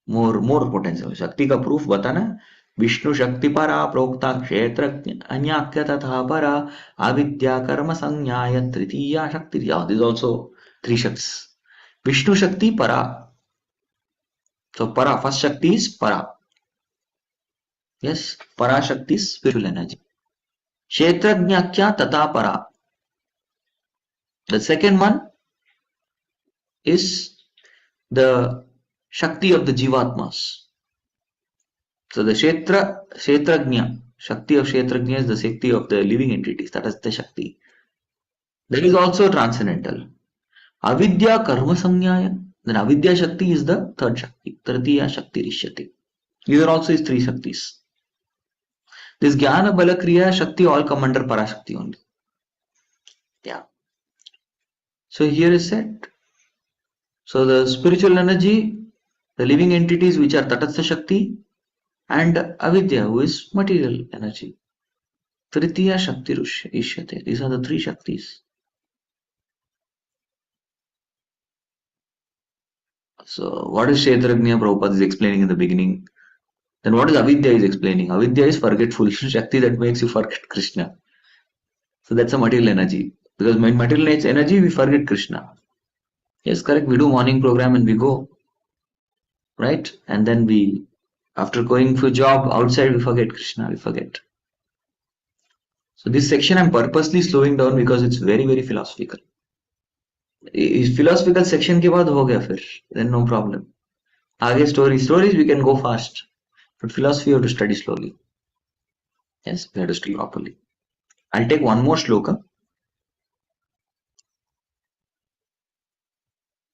potential. शक्ति का proof बताना. विष्णु शक्ति परा प्रोक्ता क्षेत्र अन्याख्य तथा परा अविद्या कर्म संज्ञाय तृतीया शक्ति. This is also three shaktis. Vishnu shakti para. So para, first shakti is para. Yes, para shakti is spiritual energy. Kshetrajñakya tata para. The second one is the Shakti of the Jivatmas. So the Kshetrajna, Shakti of Kshetrajna is the Shakti of the living entities. That is the Shakti. That is also transcendental. Avidya Karma Samnyaya. Then Avidya Shakti is the third Shakti. Tritiya Shakti Rishyati. These are also his three Shaktis. This Jnana Bala Kriya Shakti all come under Parashakti only. Yeah. So here is said. So the spiritual energy, the living entities which are Tatatsa Shakti and Avidya who is material energy. Tritiya Shakti Ishyate. These are the three Shaktis. So what is Kshetrajna Prabhupada is explaining in the beginning? Then what is Avidya is explaining? Avidya is forgetful Shakti that makes you forget Krishna. So that's a material energy. Because in material energy we forget Krishna. Yes, correct. We do morning program and we go. Right? And then we, after going for job outside, we forget Krishna, we forget. So this section I'm purposely slowing down because it's very, very philosophical. Is philosophical section के बाद हो गया फिर, then no problem. आगे stories we can go fast. But philosophy you have to study slowly. Yes, we have to study properly. I'll take one more shloka.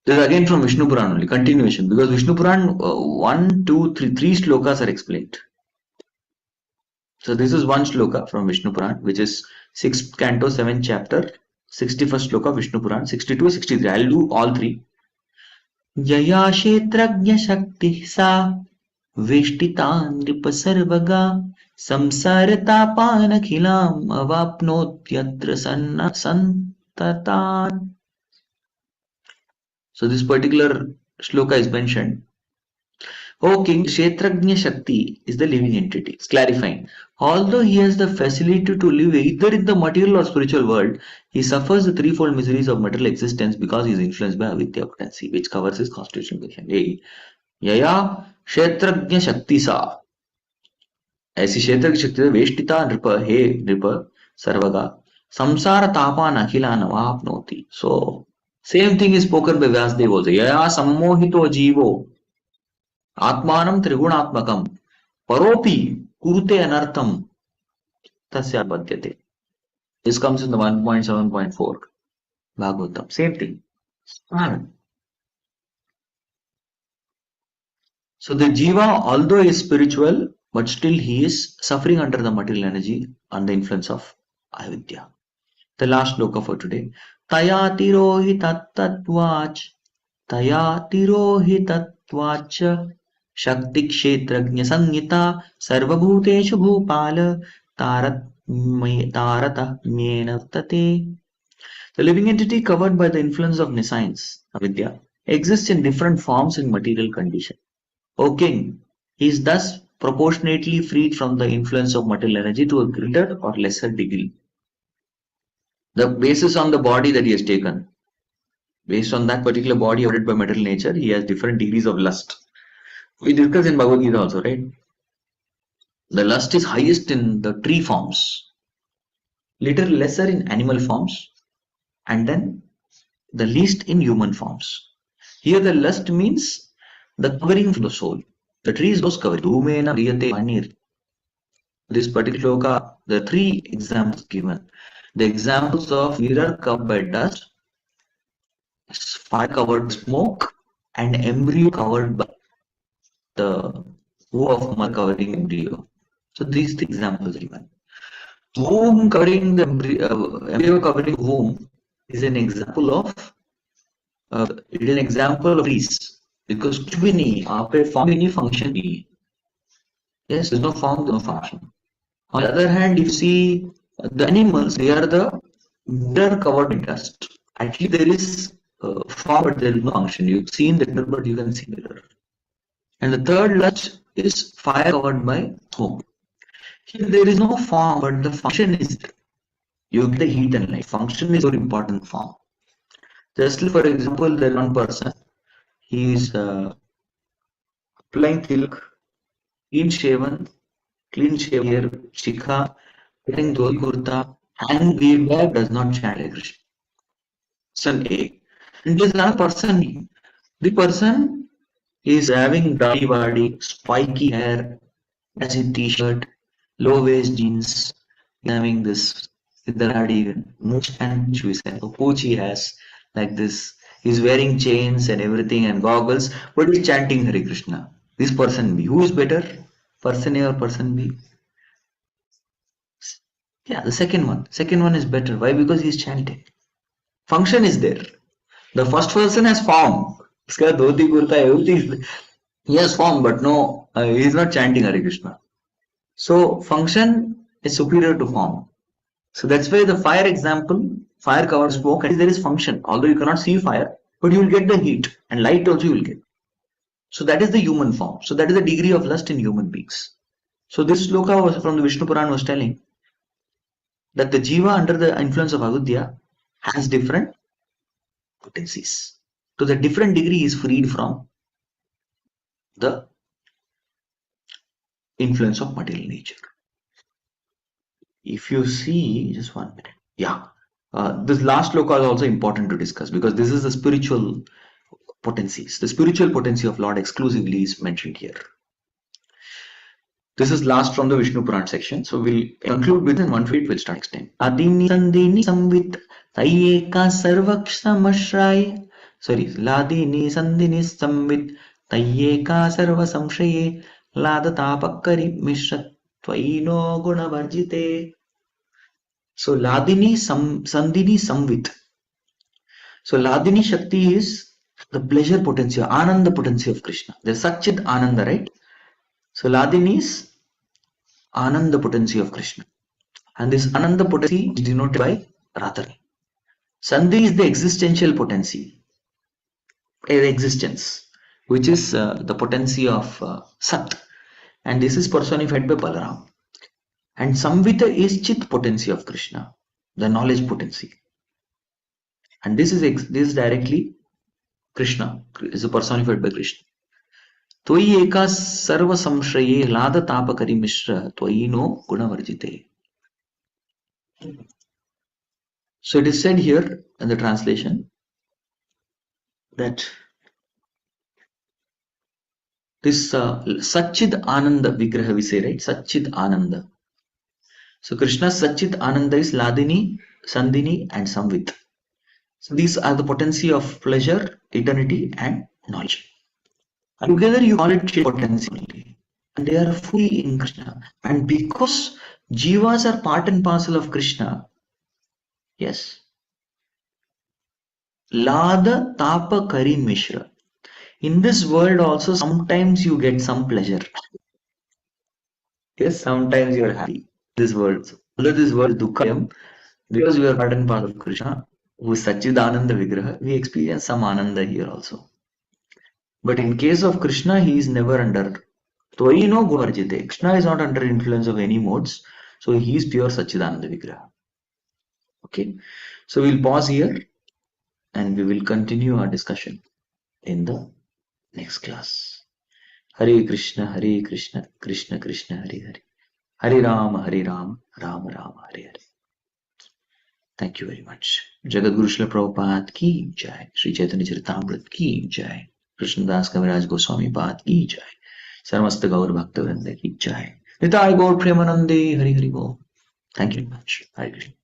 This is again from Vishnu Puran only, continuation. Because Vishnu Puran 1, 2, 3, 3 shlokas are explained. So this is one shloka from Vishnu Puran, which is 6th canto, 7th chapter, 61st shloka Vishnu Puran, 62 63. I'll do all three. Yaya Kshetrajna Shakti Sa Veshtita Nripa Sarvaga Samsarata Khilam Avapnotyatra Santatan. So this particular shloka is mentioned O king, Kshetrajna Shakti is the living entity. It's clarifying. Although he has the facility to live either in the material or spiritual world, he suffers the threefold miseries of material existence because he is influenced by avidya potency, which covers his constitutional condition. Hey, Yaya Kshetrajna Shakti sa. ऐसी क्षेत्र की शक्ति वेष्टिता नृप हे नृप सर्वगा संसार तापान अखिला नवाप्नोति. So same thing is spoken by Vyasdev also. Yaya sammohito जीवो आत्मानं त्रिगुणात्मकं परोपि कुरुते अनर्थम तस्य बध्यते. This comes in the 1.7.4 Bhagavatam. Same thing. So the jiva, although is spiritual, but still he is suffering under the material energy and the influence of avidya. The last sloka for today. Taya tirohi tattvach. Taya tirohi tattvach. Shakti kshetrajna sangita. Sarvabhuteshu bhupala. Tarata myena tate. The living entity covered by the influence of nescience, avidya, exists in different forms in material condition. O king, he is thus proportionately freed from the influence of material energy to a greater or lesser degree. The basis on the body that he has taken, based on that particular body ordered by material nature, he has different degrees of lust. We discussed in Bhagavad Gita also, right? The lust is highest in the tree forms, little lesser in animal forms, and then the least in human forms. Here the lust means the covering of the soul. The tree is those covering. Dhumena priyate manir. This particular sloka, the three examples given. The examples of mirror covered by dust, fire covered smoke, and embryo covered by the womb of mother covering embryo. So these three examples are given. Womb covering the embryo covering womb is an example of trees. Because कुछ भी नहीं आपके form भी नहीं function भी. Yes, there's no form, no function. On the other hand, if you see the animals, they are the mirror covered in dust. Actually, there is form, but there is no function. You've seen the mirror, but you can see mirror. And the third lust is fire covered by smoke. Here there is no form, but the function is there. You get the heat and light. Function is very important form. Just for example, there is one person. He is applying tilak, clean shaven hair, shikha, wearing dhoti kurta, and beard bag, does not chant Hare Krishna. Person A. And there is another person B. The person is having dirty body, spiky hair, has a t-shirt, low waist jeans, having this Siddharadi, much and shoes, and pooch he has like this. He's wearing chains and everything and goggles, but he's chanting Hare Krishna. This person B. Who is better? Person A or person B? Yeah, the second one. Second one is better. Why? Because he's chanting. Function is there. The first person has form. Iska dhoti kurta, everything. He has form, but no, he is not chanting Hare Krishna. So function is superior to form. So that's why the fire example, fire covers smoke, and there is function. Although you cannot see fire, but you will get the heat, and light also you will get. So that is the human form. So that is the degree of lust in human beings. So this sloka was from the Vishnu Puran was telling that the jiva under the influence of avidya has different potencies. To the different degree is freed from the influence of material nature. If you see, just 1 minute. Yeah. This last sloka is also important to discuss because this is the spiritual potencies. The spiritual potency of Lord exclusively is mentioned here. This is last from the Vishnu Puran section. So we'll conclude within 1 feet. We'll start next time. Adini sandini samvit tayyeka sarvakshamashray. Sorry. Ladini sandini samvit tayyeka sarva samshaye ladatapakkari mishrat tvaino gunavarjite. So Ladini Sandini Samvit. So Ladini Shakti is the pleasure potency, Ananda potency of Krishna. There's Satchit Ananda, right? So Ladini is Ananda potency of Krishna. And this Ananda potency is denoted by Radharani. Sandhi is the existential potency, existence. which is the potency of Sat, and this is personified by Balaram. And Samvita is Chit potency of Krishna, the knowledge potency. And this is directly Krishna, is personified by Krishna. त्वयि एका सर्व संश्रये लाद तापकरी मिश्र त्वयि no गुणवर्जिते. So it is said here in the translation that this Satchid Ananda Vigraha we say, right? Satchid Ananda. So Krishna's Satchid Ananda is Ladini, Sandini and Samvit. So these are the potency of pleasure, eternity and knowledge. And together you call it potency. And they are fully in Krishna. And because jivas are part and parcel of Krishna, yes. Lada Tapa Kari Mishra. In this world also sometimes you get some pleasure. Yes, sometimes you are happy. This world. Although this world Dukkayam, because we are part and parcel of Krishna, who is Satchidananda Vigraha, we experience some Ananda here also. But in case of Krishna, he is never under Tvayi no Guvarjite. Krishna is not under influence of any modes, so he is pure Satchidananda Vigraha. Okay, so we'll pause here and we will continue our discussion in the next class. Hare Krishna, Krishna Krishna, Hare Hare. Hare Rama, Rama Rama, Hare Hare. Thank you very much. Jagadguru Srila Prabhupada ki jai. Sri Chaitanya Charitamrita ki jai. Krishnadas Kaviraj Goswami Pad ki jai. Sarmasta Gaur Bhakta Vrinda ki jai. Nitai Gaur Premanande Hari Hari Bo. Thank you very much. Hare Krishna.